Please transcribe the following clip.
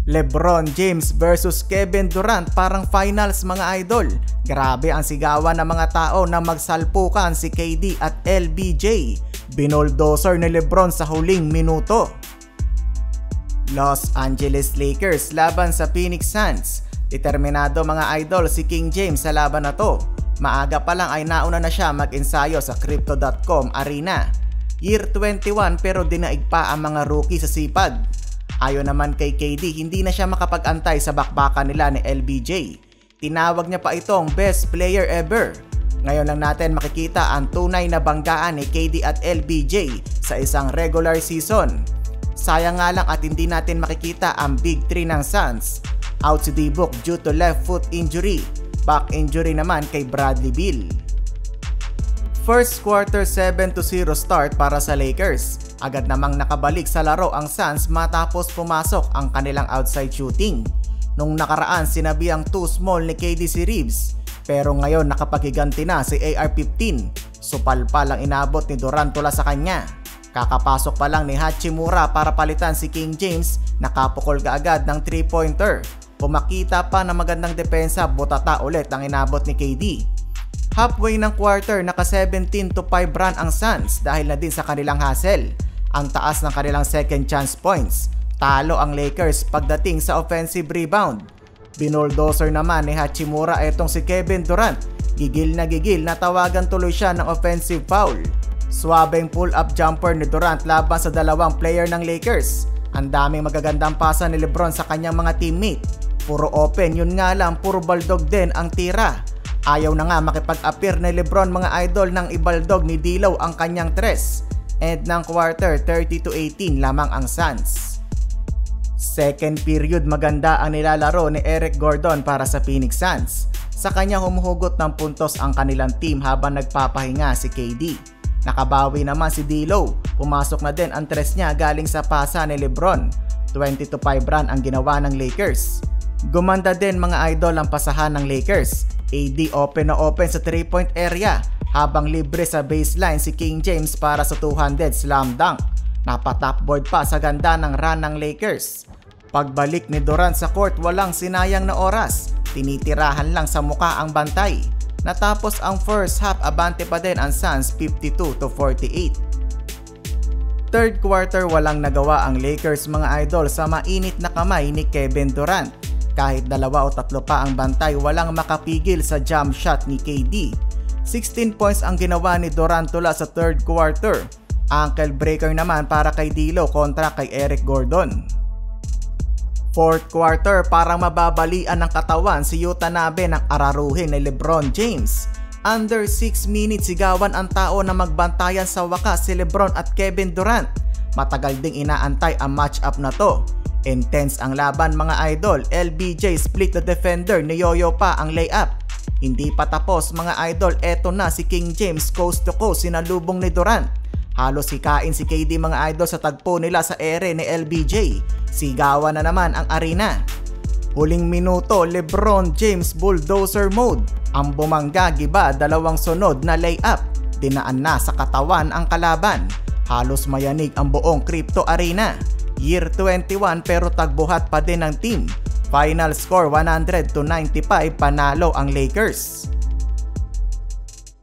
LeBron James versus Kevin Durant, parang finals mga idol. Grabe ang sigawan ng mga tao na magsalpukan si KD at LBJ. Binoldoser ni LeBron sa huling minuto. Los Angeles Lakers laban sa Phoenix Suns. Determinado mga idol si King James sa laban na to. Maaga pa lang ay nauna na siya mag-ensayo sa Crypto.com Arena. Year 21 pero dinaig pa ang mga rookie sa sipag. Ayon naman kay KD, hindi na siya makapag-antay sa bakbakan nila ni LBJ. Tinawag niya pa itong best player ever. Ngayon lang natin makikita ang tunay na banggaan ni KD at LBJ sa isang regular season. Sayang nga lang at hindi natin makikita ang Big 3 ng Suns. Out si D-Book due to left foot injury. Back injury naman kay Bradley Beal. First quarter 7-0 start para sa Lakers. Agad namang nakabalik sa laro ang Suns matapos pumasok ang kanilang outside shooting. Nung nakaraan sinabi ang too small ni KD si Reeves, pero ngayon nakapaghiganti na si AR-15. Supalpal ang inabot ni Durantula sa kanya. Kakapasok pa lang ni Hachimura para palitan si King James, nakapukol kaagad ng 3-pointer. Pumakita pa na magandang depensa, butata ulit ang inabot ni KD. Halfway ng quarter, naka 17-5 run ang Suns dahil na din sa kanilang hustle. Ang taas ng kanilang second chance points. Talo ang Lakers pagdating sa offensive rebound. Binoldoser naman ni Hachimura etong si Kevin Durant. Gigil na tawagan tuloy siya ng offensive foul. Swabeng pull-up jumper ni Durant laban sa dalawang player ng Lakers. Ang daming magagandang pasa ni LeBron sa kanyang mga teammate. Puro open, yun nga lang puro baldog din ang tira. Ayaw na nga makipag-appear ni LeBron mga idol nang ibaldog ni D'Lo ang kanyang tres. End ng quarter 30-18 lamang ang Suns. Second period, maganda ang nilalaro ni Eric Gordon para sa Phoenix Suns. Sa kanya humuhugot ng puntos ang kanilang team habang nagpapahinga si KD. Nakabawi naman si D'Lo. Pumasok na din ang tres niya galing sa pasa ni LeBron. 20-5 run ang ginawa ng Lakers. Gumanda din mga idol ang pasahan ng Lakers. AD open na open sa 3-point area habang libre sa baseline si King James para sa 200 slam dunk. Napatopboard pa sa ganda ng run ng Lakers. Pagbalik ni Durant sa court, walang sinayang na oras. Tinitirahan lang sa muka ang bantay. Natapos ang first half, abante pa din ang Suns 52-48. Third quarter, walang nagawa ang Lakers mga idol sa mainit na kamay ni Kevin Durant. Kahit 2 o 3 pa ang bantay, walang makapigil sa jump shot ni KD. 16 points ang ginawa ni Durantula sa third quarter. Ankle breaker naman para kay D'Lo kontra kay Eric Gordon. Fourth quarter, parang mababalian ng katawan si Utanabe ng araruhin ni LeBron James. Under 6 minutes sigawan ang tao na magbantayan sa wakas si LeBron at Kevin Durant. Matagal ding inaantay ang matchup na to. Intense ang laban mga idol. LBJ split the defender, niyoyo pa ang layup. Hindi pa tapos mga idol, eto na si King James coast to coast sinalubong ni Durant. Halos hikain si KD mga idol sa tagpo nila sa ere ni LBJ. Sigawan na naman ang arena. Huling minuto, LeBron James bulldozer mode. Ang bumangga giba, 2 sunod na layup. Dinaan na sa katawan ang kalaban. Halos mayanig ang buong crypto arena. Year 21 pero tagbuhat pa din ng team. Final score 100-95, panalo ang Lakers.